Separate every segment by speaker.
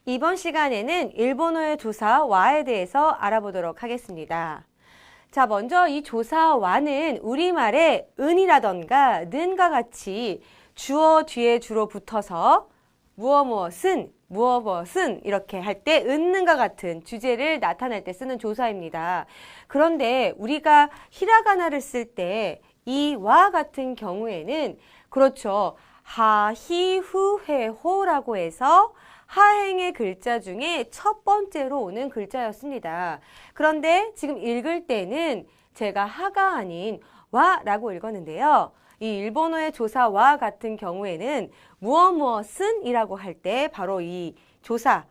Speaker 1: 이번 시간에는 일본어의 조사 와에 대해서 알아보도록 하겠습니다. 자, 먼저 이 조사 와는 우리말의 은이라던가 는과 같이 주어 뒤에 주로 붙어서 무엇무엇은 이렇게 할 때 은는과 같은 주제를 나타낼 때 쓰는 조사입니다. 그런데 우리가 히라가나를 쓸 때 이 와 같은 경우에는 그렇죠. 하히후해호라고 해서 하행의 글자 중에 첫 번째로 오는 글자였습니다. 그런데 지금 읽을 때는 제가 하가 아닌 와라고 읽었는데요. 이 일본어의 조사 와 같은 경우에는 무엇무엇은 이라고 할 때 바로 이 조사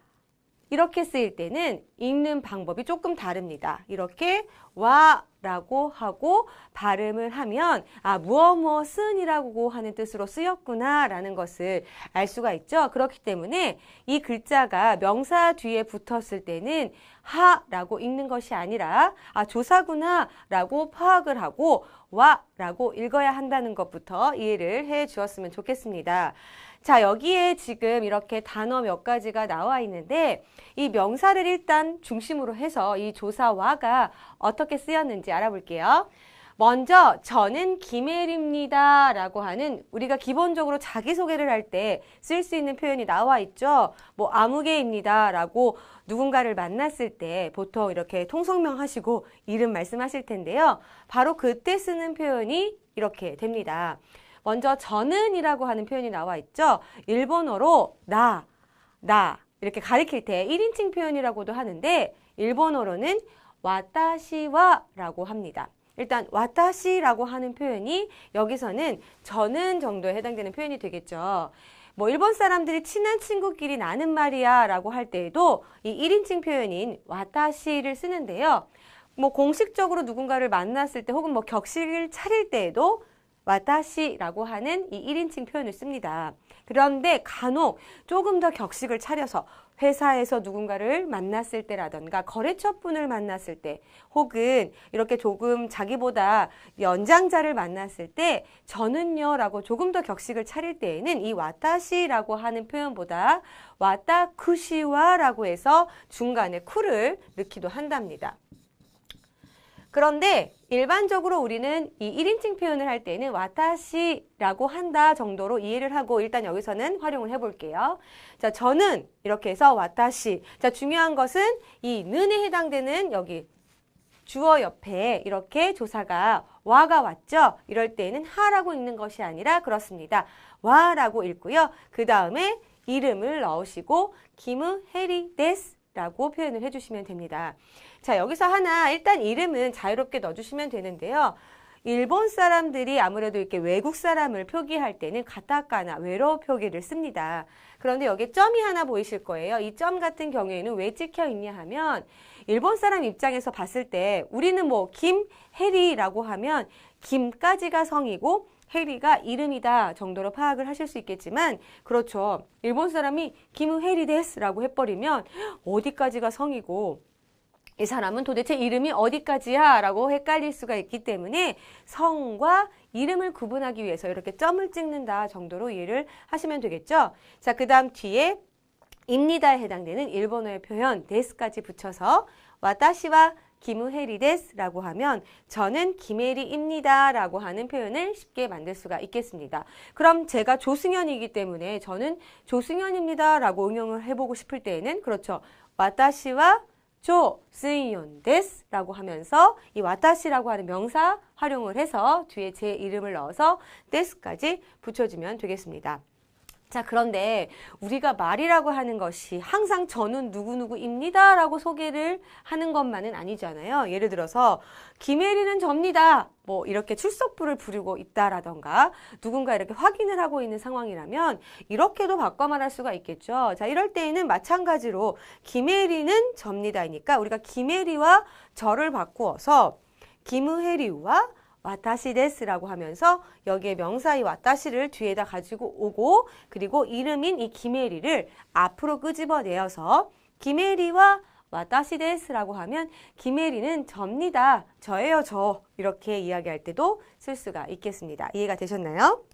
Speaker 1: 이렇게 쓰일 때는 읽는 방법이 조금 다릅니다. 이렇게 와라고 하고 발음을 하면 무엇무엇은 이라고 하는 뜻으로 쓰였구나 라는 것을 알 수가 있죠. 그렇기 때문에 이 글자가 명사 뒤에 붙었을 때는 하라고 읽는 것이 아니라 조사구나 라고 파악을 하고 와라고 읽어야 한다는 것부터 이해를 해 주었으면 좋겠습니다. 자, 여기에 지금 이렇게 단어 몇 가지가 나와 있는데 이 명사를 일단 중심으로 해서 이 조사와가 어떻게 쓰였는지 알아볼게요. 먼저 저는 김혜리입니다 라고 하는 우리가 기본적으로 자기소개를 할 때 쓸 수 있는 표현이 나와 있죠. 뭐 아무개입니다 라고 누군가를 만났을 때 보통 이렇게 통성명 하시고 이름 말씀하실 텐데요. 바로 그때 쓰는 표현이 이렇게 됩니다. 먼저 저는 이라고 하는 표현이 나와 있죠. 일본어로 나 이렇게 가리킬 때 1인칭 표현이라고도 하는데 일본어로는 와타시와 라고 합니다. 일단 와타시라고 하는 표현이 여기서는 저는 정도에 해당되는 표현이 되겠죠. 뭐 일본 사람들이 친한 친구끼리 나는 말이야 라고 할 때에도 이 1인칭 표현인 와타시를 쓰는데요. 뭐 공식적으로 누군가를 만났을 때 혹은 뭐 격식을 차릴 때에도 와타시라고 하는 이 1인칭 표현을 씁니다. 그런데 간혹 조금 더 격식을 차려서 회사에서 누군가를 만났을 때라던가 거래처 분을 만났을 때 혹은 이렇게 조금 자기보다 연장자를 만났을 때 저는요 라고 조금 더 격식을 차릴 때에는 이 와타시라고 하는 표현보다 와타쿠시와 라고 해서 중간에 쿠를 넣기도 한답니다. 그런데 일반적으로 우리는 이 1인칭 표현을 할 때는 와타시라고 한다 정도로 이해를 하고 일단 여기서는 활용을 해볼게요. 자, 저는 이렇게 해서 와타시. 자, 중요한 것은 이 는에 해당되는 여기 주어 옆에 이렇게 조사가 와가 왔죠. 이럴 때는 하라고 읽는 것이 아니라 그렇습니다. 와라고 읽고요. 그 다음에 이름을 넣으시고 김우혜리 데스 라고 표현을 해주시면 됩니다. 자, 여기서 하나 일단 이름은 자유롭게 넣어주시면 되는데요. 일본 사람들이 아무래도 이렇게 외국 사람을 표기할 때는 가타카나 외로 표기를 씁니다. 그런데 여기 점이 하나 보이실 거예요. 이 점 같은 경우에는 왜 찍혀 있냐 하면 일본 사람 입장에서 봤을 때 우리는 뭐 김혜리라고 하면 김까지가 성이고 혜리가 이름이다 정도로 파악을 하실 수 있겠지만 그렇죠. 일본 사람이 김우혜리 데스라고 해버리면 어디까지가 성이고 이 사람은 도대체 이름이 어디까지야 라고 헷갈릴 수가 있기 때문에 성과 이름을 구분하기 위해서 이렇게 점을 찍는다 정도로 이해를 하시면 되겠죠. 자, 그 다음 뒤에 입니다에 해당되는 일본어의 표현 데스까지 붙여서 와타시와 김우혜리 데스라고 하면 저는 김혜리입니다 라고 하는 표현을 쉽게 만들 수가 있겠습니다. 그럼 제가 조승연이기 때문에 저는 조승연입니다 라고 응용을 해보고 싶을 때에는 그렇죠. 와타시와 조승연 데스 라고 하면서 이 와타시라고 하는 명사 활용을 해서 뒤에 제 이름을 넣어서 데스까지 붙여주면 되겠습니다. 자, 그런데 우리가 말이라고 하는 것이 항상 저는 누구누구입니다 라고 소개를 하는 것만은 아니잖아요. 예를 들어서 김혜리는 접니다. 뭐 이렇게 출석부를 부르고 있다라던가 누군가 이렇게 확인을 하고 있는 상황이라면 이렇게도 바꿔 말할 수가 있겠죠. 자, 이럴 때에는 마찬가지로 김혜리는 접니다이니까 우리가 김혜리와 저를 바꾸어서 김우혜리와 와타시 데스라고 하면서 여기에 명사의 와타시를 뒤에다 가지고 오고 그리고 이름인 이 김혜리를 앞으로 끄집어내어서 김혜리와 와타시 데스라고 하면 김혜리는 접니다. 저예요, 저. 이렇게 이야기할 때도 쓸 수가 있겠습니다. 이해가 되셨나요?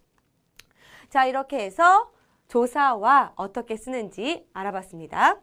Speaker 1: 자, 이렇게 해서 조사와 어떻게 쓰는지 알아봤습니다.